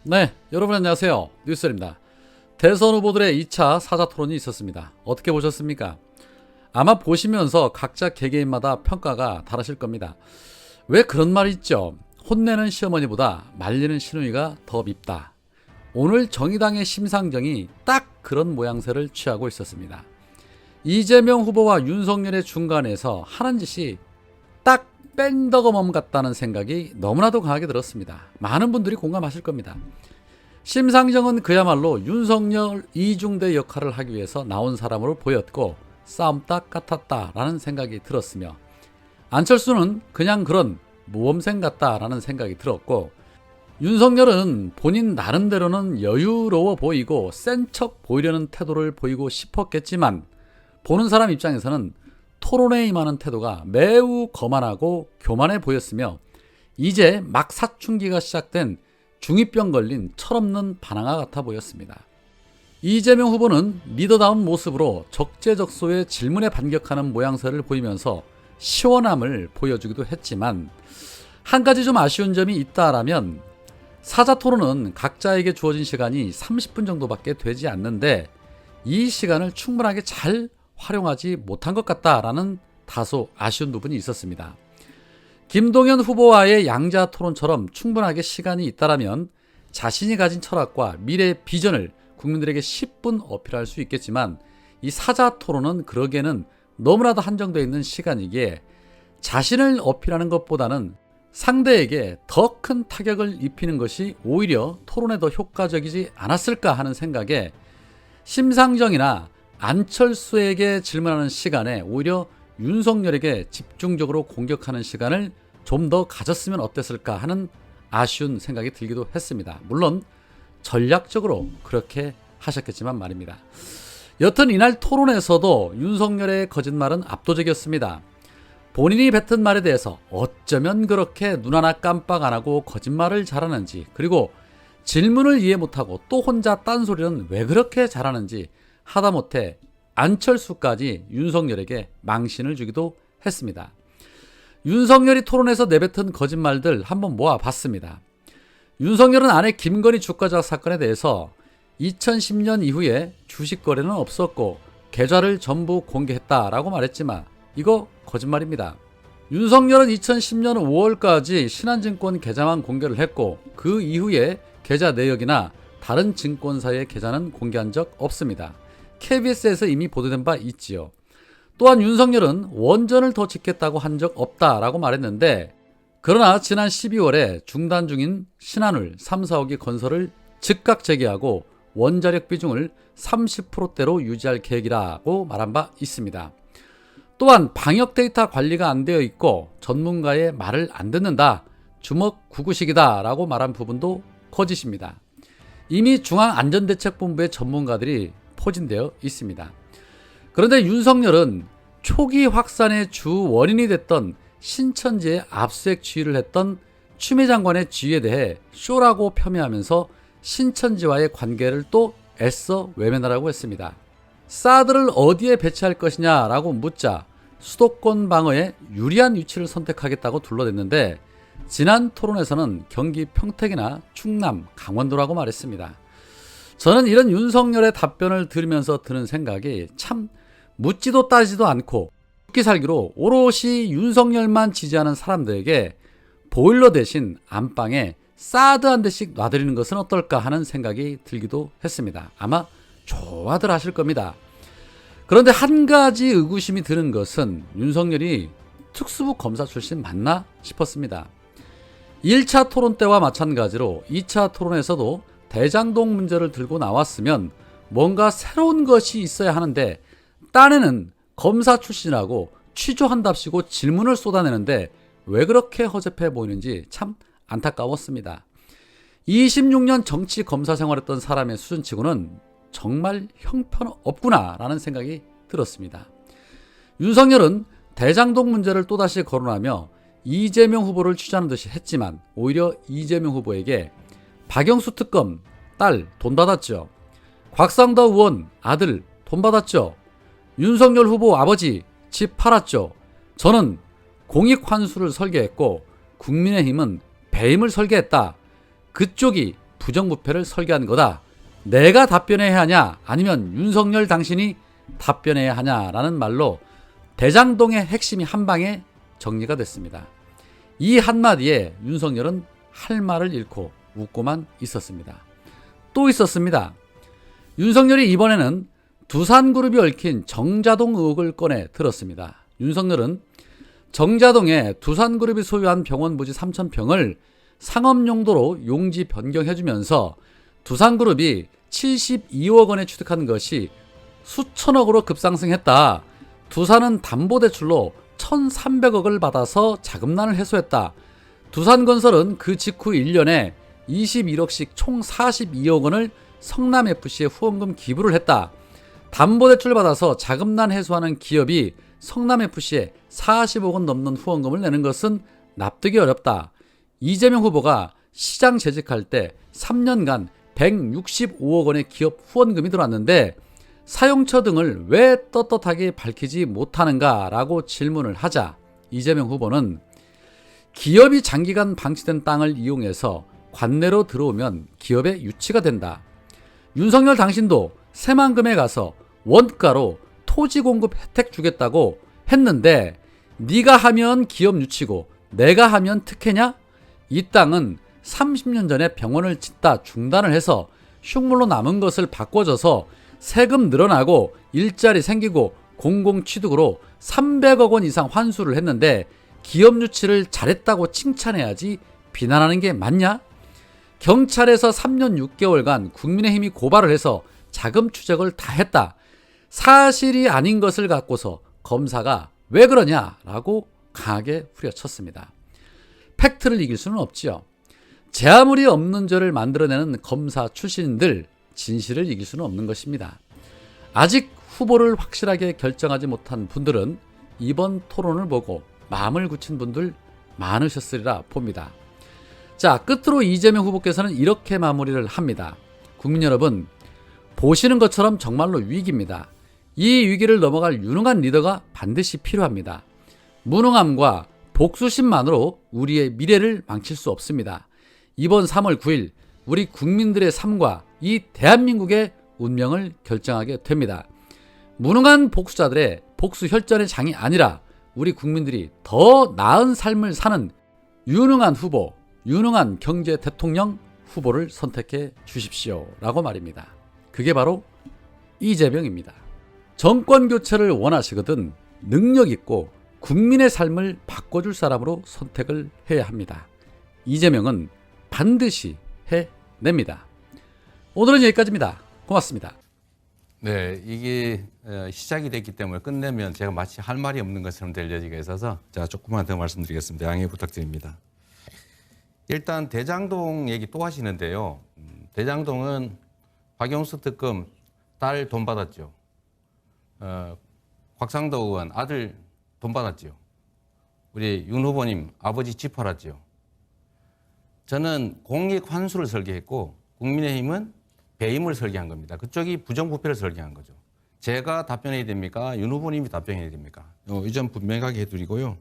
네, 여러분 안녕하세요. 뉴스입니다. 대선 후보들의 2차 사자토론이 있었습니다. 어떻게 보셨습니까? 아마 보시면서 각자 개개인마다 평가가 다르실 겁니다. 왜 그런 말이 있죠? 혼내는 시어머니보다 말리는 시누이가 더 밉다. 오늘 정의당의 심상정이 딱 그런 모양새를 취하고 있었습니다. 이재명 후보와 윤석열의 중간에서 하는 짓이 딱 뺀더거멈 같다는 생각이 너무나도 강하게 들었습니다. 많은 분들이 공감하실 겁니다. 심상정은 그야말로 윤석열 이중대 역할을 하기 위해서 나온 사람으로 보였고 싸움 딱 같았다라는 생각이 들었으며, 안철수는 그냥 그런 모범생 같다라는 생각이 들었고, 윤석열은 본인 나름대로는 여유로워 보이고 센 척 보이려는 태도를 보이고 싶었겠지만, 보는 사람 입장에서는 토론에 임하는 태도가 매우 거만하고 교만해 보였으며, 이제 막 사춘기가 시작된 중2병 걸린 철없는 반항아 같아 보였습니다. 이재명 후보는 리더다운 모습으로 적재적소에 질문에 반격하는 모양새를 보이면서 시원함을 보여주기도 했지만, 한 가지 좀 아쉬운 점이 있다라면 사자토론은 각자에게 주어진 시간이 30분 정도밖에 되지 않는데 이 시간을 충분하게 잘 활용하지 못한 것 같다라는 다소 아쉬운 부분이 있었습니다. 김동연 후보와의 양자 토론처럼 충분하게 시간이 있다라면 자신이 가진 철학과 미래 비전을 국민들에게 10분 어필할 수 있겠지만, 이 사자 토론은 그러기에는 너무나도 한정되어 있는 시간이기에 자신을 어필하는 것보다는 상대에게 더 큰 타격을 입히는 것이 오히려 토론에 더 효과적이지 않았을까 하는 생각에 심상정이나 안철수에게 질문하는 시간에 오히려 윤석열에게 집중적으로 공격하는 시간을 좀 더 가졌으면 어땠을까 하는 아쉬운 생각이 들기도 했습니다. 물론 전략적으로 그렇게 하셨겠지만 말입니다. 여튼 이날 토론에서도 윤석열의 거짓말은 압도적이었습니다. 본인이 뱉은 말에 대해서 어쩌면 그렇게 눈 하나 깜빡 안 하고 거짓말을 잘하는지, 그리고 질문을 이해 못하고 또 혼자 딴소리는 왜 그렇게 잘하는지 하다못해 안철수까지 윤석열에게 망신을 주기도 했습니다. 윤석열이 토론에서 내뱉은 거짓말들 한번 모아봤습니다. 윤석열은 아내 김건희 주가 조작 사건에 대해서 2010년 이후에 주식 거래는 없었고 계좌를 전부 공개했다라고 말했지만 이거 거짓말입니다. 윤석열은 2010년 5월까지 신한증권 계좌만 공개를 했고 그 이후에 계좌 내역이나 다른 증권사의 계좌는 공개한 적 없습니다. KBS에서 이미 보도된 바 있지요. 또한 윤석열은 원전을 더 짓겠다고 한 적 없다라고 말했는데, 그러나 지난 12월에 중단 중인 신한울 3, 4호기 건설을 즉각 재개하고 원자력 비중을 30%대로 유지할 계획이라고 말한 바 있습니다. 또한 방역 데이터 관리가 안 되어 있고 전문가의 말을 안 듣는다, 주먹구구식이다 라고 말한 부분도 거짓입니다. 이미 중앙안전대책본부의 전문가들이 포진되어 있습니다. 그런데 윤석열은 초기 확산의 주 원인이 됐던 신천지에 압수수색 지휘를 했던 추미애 장관의 지휘에 대해 쇼라고 폄훼하면서 신천지와의 관계를 또 애써 외면하라고 했습니다. 사드를 어디에 배치할 것이냐라고 묻자 수도권 방어에 유리한 위치를 선택하겠다고 둘러댔는데, 지난 토론에서는 경기 평택이나 충남, 강원도라고 말했습니다. 저는 이런 윤석열의 답변을 들으면서 드는 생각이, 참 묻지도 따지도 않고 죽기 살기로 오롯이 윤석열만 지지하는 사람들에게 보일러 대신 안방에 사드 한 대씩 놔드리는 것은 어떨까 하는 생각이 들기도 했습니다. 아마 좋아들 하실 겁니다. 그런데 한 가지 의구심이 드는 것은 윤석열이 특수부 검사 출신 맞나 싶었습니다. 1차 토론 때와 마찬가지로 2차 토론에서도 대장동 문제를 들고 나왔으면 뭔가 새로운 것이 있어야 하는데, 딴에는 검사 출신이라고 취조한답시고 질문을 쏟아내는데 왜 그렇게 허접해 보이는지 참 안타까웠습니다. 26년 정치 검사 생활했던 사람의 수준치고는 정말 형편없구나라는 생각이 들었습니다. 윤석열은 대장동 문제를 또다시 거론하며 이재명 후보를 취재하는 듯이 했지만 오히려 이재명 후보에게 박영수 특검 딸 돈 받았죠. 곽상도 의원 아들 돈 받았죠. 윤석열 후보 아버지 집 팔았죠. 저는 공익환수를 설계했고 국민의힘은 배임을 설계했다. 그쪽이 부정부패를 설계한 거다. 내가 답변해야 하냐 아니면 윤석열 당신이 답변해야 하냐라는 말로 대장동의 핵심이 한 방에 정리가 됐습니다. 이 한마디에 윤석열은 할 말을 잃고 웃고만 있었습니다. 또 있었습니다. 윤석열이 이번에는 두산그룹이 얽힌 정자동 의혹을 꺼내 들었습니다. 윤석열은 정자동에 두산그룹이 소유한 병원 부지 3,000평을 상업용도로 용지 변경해주면서 두산그룹이 72억 원에 취득한 것이 수천억으로 급상승했다. 두산은 담보대출로 1,300억을 받아서 자금난을 해소했다. 두산건설은 그 직후 1년에 21억씩 총 42억 원을 성남FC에 후원금 기부를 했다. 담보대출 받아서 자금난 해소하는 기업이 성남FC에 40억 원 넘는 후원금을 내는 것은 납득이 어렵다. 이재명 후보가 시장 재직할 때 3년간 165억 원의 기업 후원금이 들어왔는데 사용처 등을 왜 떳떳하게 밝히지 못하는가라고 질문을 하자 이재명 후보는 기업이 장기간 방치된 땅을 이용해서 관내로 들어오면 기업의 유치가 된다. 윤석열 당신도 새만금에 가서 원가로 토지 공급 혜택 주겠다고 했는데 네가 하면 기업 유치고 내가 하면 특혜냐? 이 땅은 30년 전에 병원을 짓다 중단을 해서 흉물로 남은 것을 바꿔줘서 세금 늘어나고 일자리 생기고 공공취득으로 300억 원 이상 환수를 했는데 기업 유치를 잘했다고 칭찬해야지 비난하는 게 맞냐? 경찰에서 3년 6개월간 국민의힘이 고발을 해서 자금 추적을 다 했다. 사실이 아닌 것을 갖고서 검사가 왜 그러냐라고 강하게 후려쳤습니다. 팩트를 이길 수는 없지요. 제 아무리 없는 죄를 만들어내는 검사 출신들 진실을 이길 수는 없는 것입니다. 아직 후보를 확실하게 결정하지 못한 분들은 이번 토론을 보고 마음을 굳힌 분들 많으셨으리라 봅니다. 자, 끝으로 이재명 후보께서는 이렇게 마무리를 합니다. 국민 여러분, 보시는 것처럼 정말로 위기입니다. 이 위기를 넘어갈 유능한 리더가 반드시 필요합니다. 무능함과 복수심만으로 우리의 미래를 망칠 수 없습니다. 이번 3월 9일 우리 국민들의 삶과 이 대한민국의 운명을 결정하게 됩니다. 무능한 복수자들의 복수 혈전의 장이 아니라 우리 국민들이 더 나은 삶을 사는 유능한 후보, 유능한 경제 대통령 후보를 선택해 주십시오 라고 말입니다. 그게 바로 이재명입니다. 정권 교체를 원하시거든 능력 있고 국민의 삶을 바꿔줄 사람으로 선택을 해야 합니다. 이재명은 반드시 해냅니다. 오늘은 여기까지입니다. 고맙습니다. 네, 이게 시작이 됐기 때문에 끝내면 제가 마치 할 말이 없는 것처럼 될 여지가 있어서 제가 조금만 더 말씀드리겠습니다. 양해 부탁드립니다. 일단 대장동 얘기 또 하시는데요. 대장동은 박영수 특검 딸 돈 받았죠. 곽상도 의원 아들 돈 받았죠. 우리 윤 후보님 아버지 집 팔았죠. 저는 공익 환수를 설계했고 국민의힘은 배임을 설계한 겁니다. 그쪽이 부정부패를 설계한 거죠. 제가 답변해야 됩니까? 윤 후보님이 답변해야 됩니까? 이 점 분명하게 해드리고요.